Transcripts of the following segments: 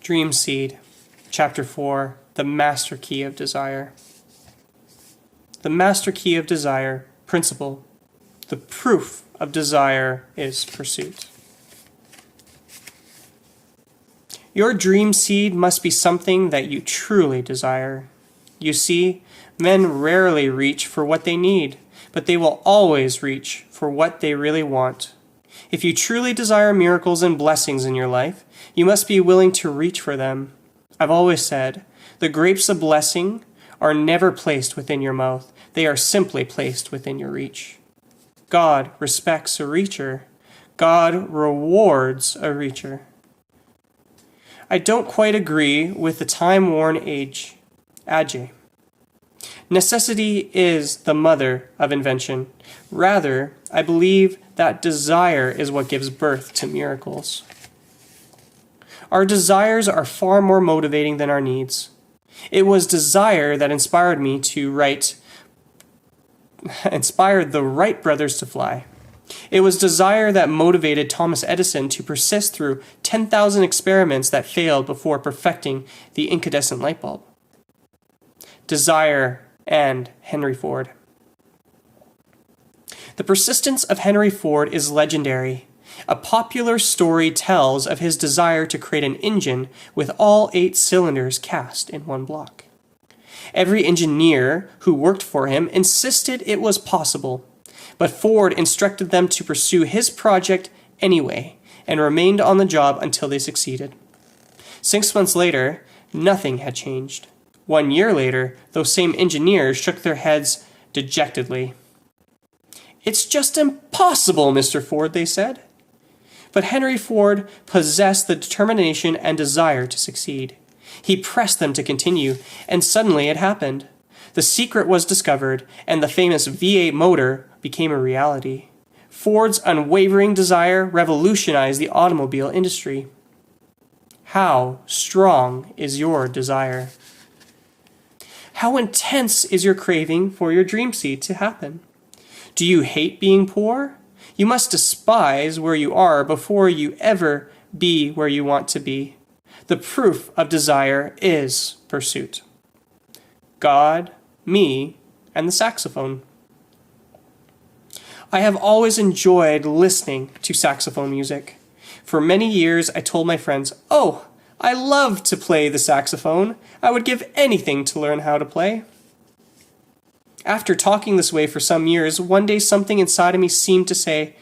Dream Seed, Chapter 4, The Master Key of Desire. The Master Key of Desire, Principle. The proof of desire is pursuit. Your dream seed must be something that you truly desire. You see, men rarely reach for what they need, but they will always reach for what they really want. If you truly desire miracles and blessings in your life, you must be willing to reach for them. I've always said, the grapes of blessing are never placed within your mouth. They are simply placed within your reach. God respects a reacher. God rewards a reacher. I don't quite agree with the time-worn adage. Necessity is the mother of invention. Rather, I believe that desire is what gives birth to miracles. Our desires are far more motivating than our needs. It was desire that inspired the Wright brothers to fly. It was desire that motivated Thomas Edison to persist through 10,000 experiments that failed before perfecting the incandescent light bulb. Desire and Henry Ford. The persistence of Henry Ford is legendary. A popular story tells of his desire to create an engine with all 8 cylinders cast in one block. Every engineer who worked for him insisted it was possible, but Ford instructed them to pursue his project anyway and remained on the job until they succeeded. 6 months later, nothing had changed. 1 year later, those same engineers shook their heads dejectedly. "It's just impossible, Mr. Ford," they said. But Henry Ford possessed the determination and desire to succeed. He pressed them to continue, and suddenly it happened. The secret was discovered, and the famous V8 motor became a reality. Ford's unwavering desire revolutionized the automobile industry. How strong is your desire? How intense is your craving for your dream seed to happen? Do you hate being poor? You must despise where you are before you ever be where you want to be. The proof of desire is pursuit. God, me, and the saxophone. I have always enjoyed listening to saxophone music. For many years, I told my friends, "Oh, I love to play the saxophone. I would give anything to learn how to play." After talking this way for some years, one day something inside of me seemed to say,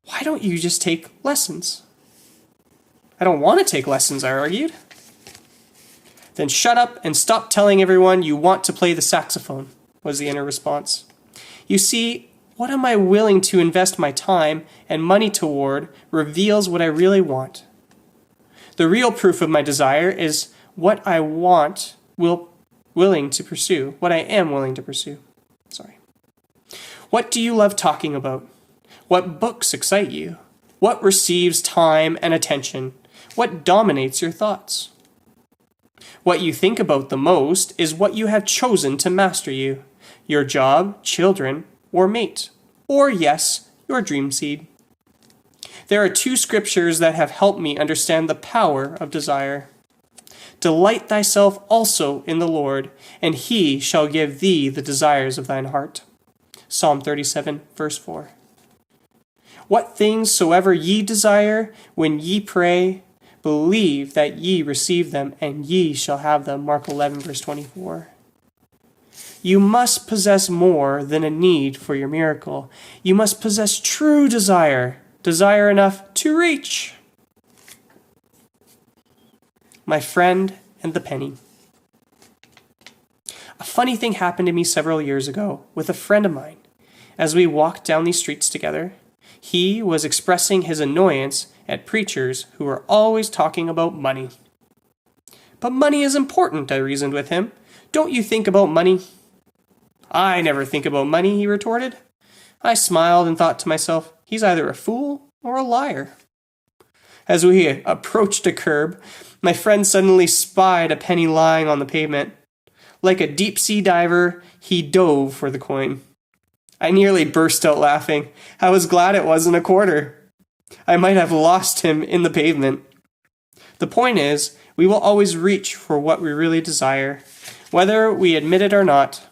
"Why don't you just take lessons?" "I don't want to take lessons," I argued. "Then shut up and stop telling everyone you want to play the saxophone," was the inner response. You see, what am I willing to invest my time and money toward reveals what I really want. The real proof of my desire is what I want willing to pursue, what I am willing to pursue. What do you love talking about? What books excite you? What receives time and attention? What dominates your thoughts? What you think about the most is what you have chosen to master you. Your job, children, or mate. Or, yes, your dream seed. There are 2 scriptures that have helped me understand the power of desire. "Delight thyself also in the Lord, and he shall give thee the desires of thine heart." Psalm 37, verse 4. "What things soever ye desire, when ye pray, believe that ye receive them, and ye shall have them." Mark 11, verse 24. You must possess more than a need for your miracle. You must possess true desire, desire enough to reach. My friend and the penny. A funny thing happened to me several years ago with a friend of mine. As we walked down these streets together, he was expressing his annoyance at preachers who were always talking about money. "But money is important," I reasoned with him. "Don't you think about money?" "I never think about money," he retorted. I smiled and thought to myself, he's either a fool or a liar. As we approached a curb, my friend suddenly spied a penny lying on the pavement. Like a deep-sea diver, he dove for the coin. I nearly burst out laughing. I was glad it wasn't a quarter. I might have lost him in the pavement. The point is, We will always reach for what we really desire, whether we admit it or not.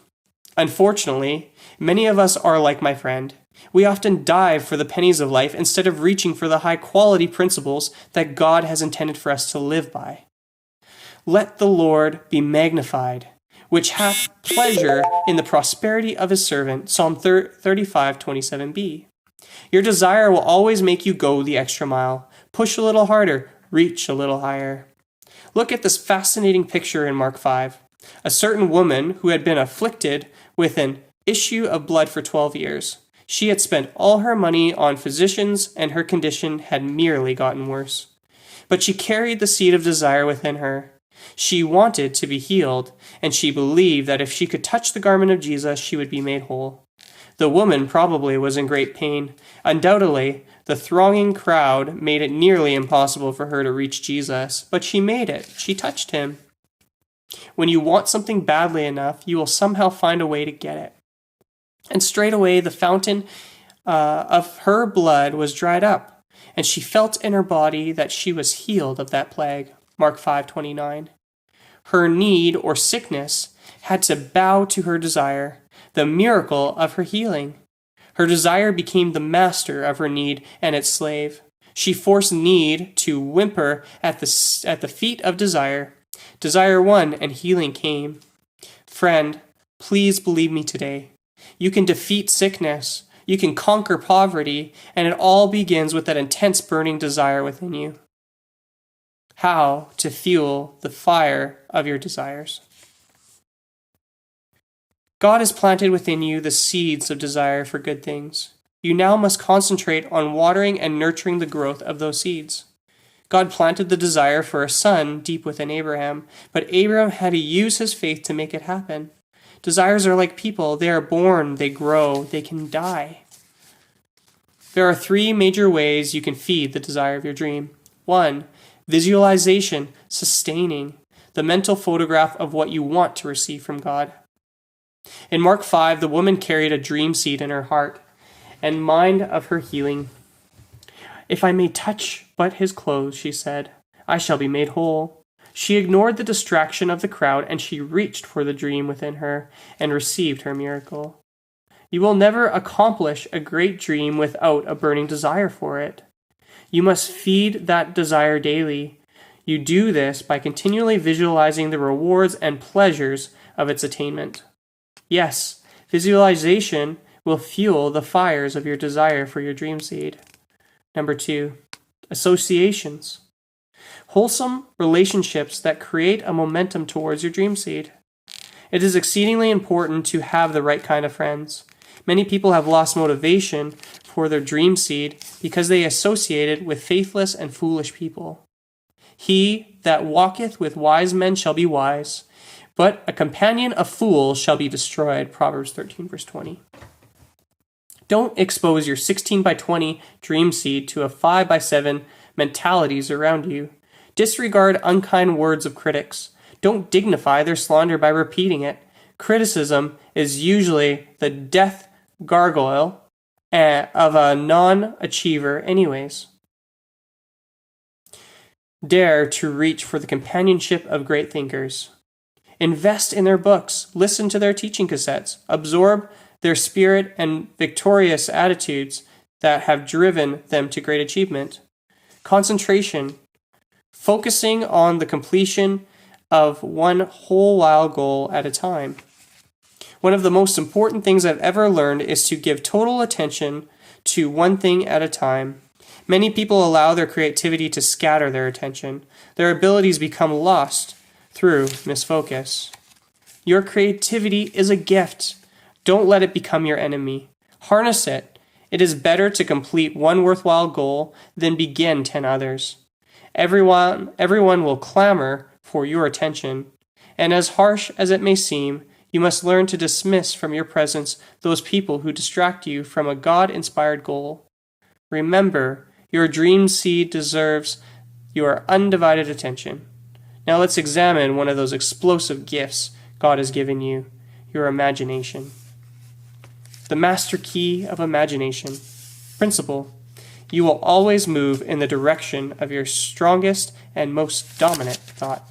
Unfortunately, many of us are like my friend. We often dive for the pennies of life instead of reaching for the high-quality principles that God has intended for us to live by. Let the Lord be magnified, which hath pleasure in the prosperity of his servant. Psalm 35:27b. Your desire will always make you go the extra mile. Push a little harder, reach a little higher. Look at this fascinating picture in Mark 5. A certain woman who had been afflicted with an issue of blood for 12 years. She had spent all her money on physicians, and her condition had merely gotten worse. But she carried the seed of desire within her. She wanted to be healed, and she believed that if she could touch the garment of Jesus, she would be made whole. The woman probably was in great pain. Undoubtedly, the thronging crowd made it nearly impossible for her to reach Jesus, but she made it. She touched him. When you want something badly enough, you will somehow find a way to get it. And straightway the fountain of her blood was dried up, and she felt in her body that she was healed of that plague. Mark 5:29. Her need or sickness had to bow to her desire, the miracle of her healing. Her desire became the master of her need and its slave. She forced need to whimper at the feet of desire. Desire won, and healing came. Friend, please believe me today. You can defeat sickness. You can conquer poverty, and it all begins with that intense burning desire within you. How to fuel the fire of your desires. God has planted within you the seeds of desire for good things. You now must concentrate on watering and nurturing the growth of those seeds. God planted the desire for a son deep within Abraham, but Abraham had to use his faith to make it happen. Desires are like people. They are born, they grow, they can die. There are 3 major ways you can feed the desire of your dream. 1. Visualization, sustaining, the mental photograph of what you want to receive from God. In Mark 5, the woman carried a dream seed in her heart and mind of her healing. If I may touch but his clothes, she said, I shall be made whole. She ignored the distraction of the crowd, and she reached for the dream within her and received her miracle. You will never accomplish a great dream without a burning desire for it. You must feed that desire daily. You do this by continually visualizing the rewards and pleasures of its attainment. Yes, visualization will fuel the fires of your desire for your dream seed. Number 2, associations. Wholesome relationships that create a momentum towards your dream seed. It is exceedingly important to have the right kind of friends. Many people have lost motivation for their dream seed because they associate it with faithless and foolish people. He that walketh with wise men shall be wise, but a companion of fools shall be destroyed. Proverbs 13:20. Don't expose your 16:20 dream seed to a 5:7 mentalities around you. Disregard unkind words of critics. Don't dignify their slander by repeating it. Criticism is usually the death gargoyle of a non-achiever anyways. Dare to reach for the companionship of great thinkers. Invest in their books. Listen to their teaching cassettes. Absorb their spirit and victorious attitudes that have driven them to great achievement. Concentration. Focusing on the completion of one whole while goal at a time. One of the most important things I've ever learned is to give total attention to one thing at a time. Many people allow their creativity to scatter their attention. Their abilities become lost through misfocus. Your creativity is a gift. Don't let it become your enemy. Harness it. It is better to complete one worthwhile goal than begin 10 others. Everyone will clamor for your attention, and as harsh as it may seem, you must learn to dismiss from your presence those people who distract you from a God-inspired goal. Remember, your dream seed deserves your undivided attention. Now let's examine one of those explosive gifts God has given you, your imagination. The master key of imagination. Principle. You will always move in the direction of your strongest and most dominant thought.